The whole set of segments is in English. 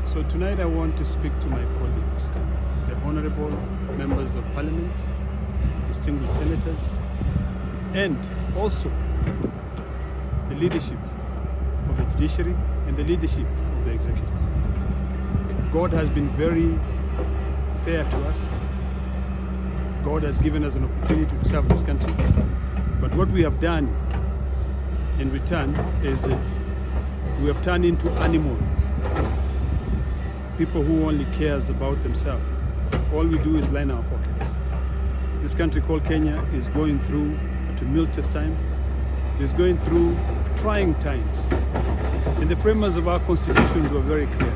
So tonight I want to speak to my colleagues, the honorable members of parliament, distinguished senators, and also the leadership of the judiciary and the leadership of the executive. God has been very fair to us. God has given us an opportunity to serve this country. But what we have done in return is that we have turned into animals. People who only cares about themselves. All we do is line our pockets. This country called Kenya is going through a tumultuous time. It is going through trying times. And the framers of our constitutions were very clear.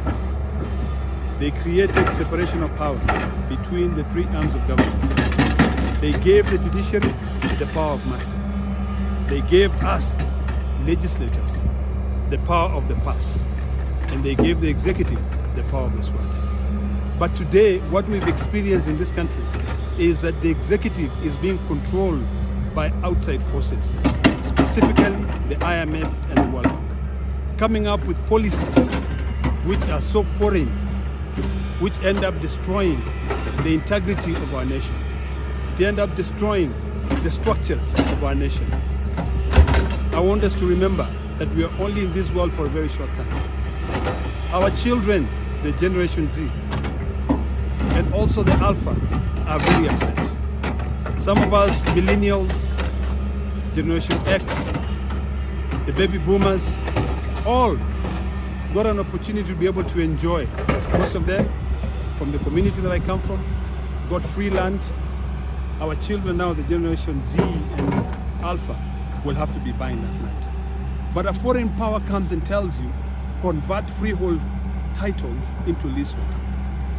They created separation of powers between the three arms of government. They gave the judiciary the power of mercy. They gave us, legislators, the power of the purse. And they gave the executive the power of the sword. But today, what we've experienced in this country is that the executive is being controlled by outside forces, specifically the IMF and the World Bank, coming up with policies which are so foreign, which end up destroying the integrity of our nation. They end up destroying the structures of our nation. I want us to remember that we are only in this world for a very short time. Our children, the Generation Z, and also the Alpha, are very upset. Some of us, millennials, Generation X, the baby boomers, all got an opportunity to be able to enjoy. Most of them, from the community that I come from, got free land. Our children now, the Generation Z and Alpha, will have to be buying that land. But a foreign power comes and tells you, convert freehold titles into leasehold.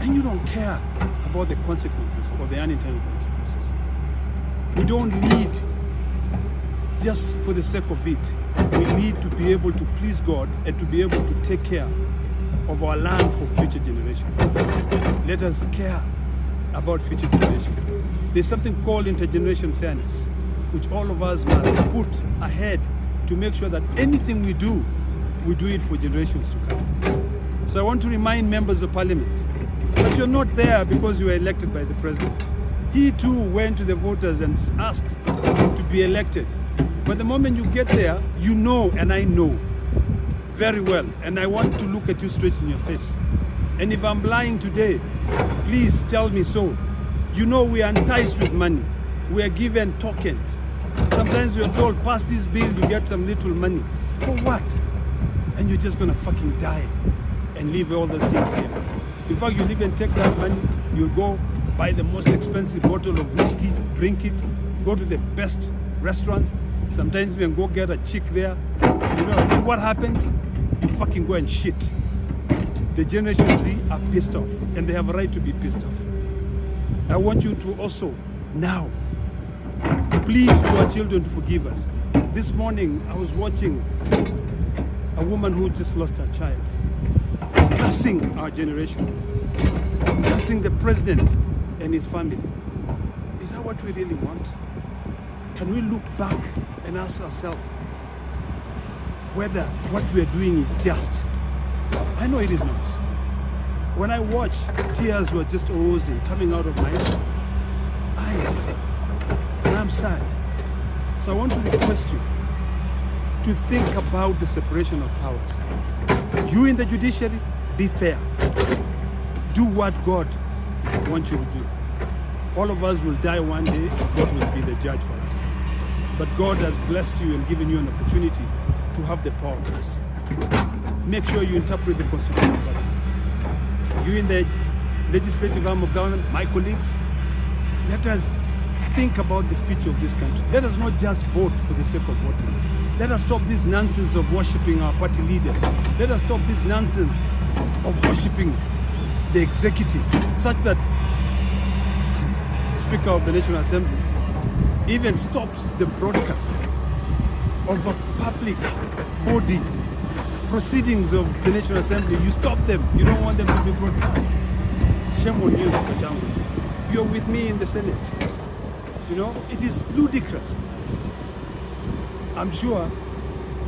And you don't care about the consequences or the unintended consequences. We don't need just for the sake of it. We need to be able to please God and to be able to take care of our land for future generations. Let us care about future generations. There's something called intergenerational fairness, which all of us must put ahead to make sure that anything we do it for generations to come. So I want to remind members of parliament that you're not there because you were elected by the president. He too went to the voters and asked to be elected. But the moment you get there, you know, and I know very well, and I want to look at you straight in your face. And if I'm lying today, please tell me so. You know we are enticed with money. We are given tokens. Sometimes we are told, pass this bill, you get some little money. For what? And you're just gonna fucking die and leave all those things here. In fact, you'll even take that money, you'll go buy the most expensive bottle of whiskey, drink it, go to the best restaurants, sometimes even go get a chick there. You know, and then what happens? You fucking go and shit. The Generation Z are pissed off, and they have a right to be pissed off. I want you to also now plead to our children to forgive us. This morning, I was watching a woman who just lost her child, cursing our generation, cursing the president and his family. Is that what we really want? Can we look back and ask ourselves whether what we are doing is just? I know it is not. When I watch, tears were just oozing, coming out of my eyes, and I'm sad. So I want to request you to think about the separation of powers. You in the judiciary, be fair. Do what God wants you to do. All of us will die one day, and God will be the judge for us. But God has blessed you and given you an opportunity to have the power of mercy. Make sure you interpret the Constitution properly. You in the legislative arm of government, my colleagues, let us think about the future of this country. Let us not just vote for the sake of voting. Let us stop this nonsense of worshipping our party leaders. Let us stop this nonsense of worshipping the executive, such that the Speaker of the National Assembly even stops the broadcast of a public body proceedings of the National Assembly. You stop them. You don't want them to be broadcast. Shame on you, Gachagua. You're with me in the Senate. You know, it is ludicrous. I'm sure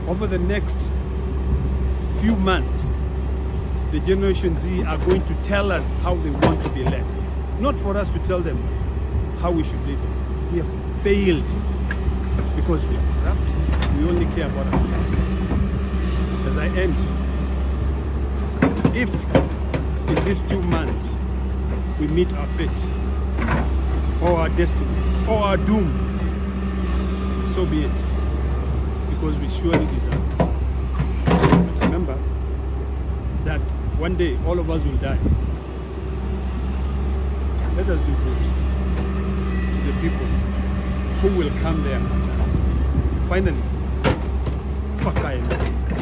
over the next few months, the Generation Z are going to tell us how they want to be led. Not for us to tell them how we should lead them. We have failed because we are corrupt. We only care about ourselves. As I end, if in these 2 months we meet our fate, or our destiny, or our doom, so be it, because we surely deserve it. But remember that one day all of us will die. Let us do good to the people who will come there after us. Finally, fuck enough.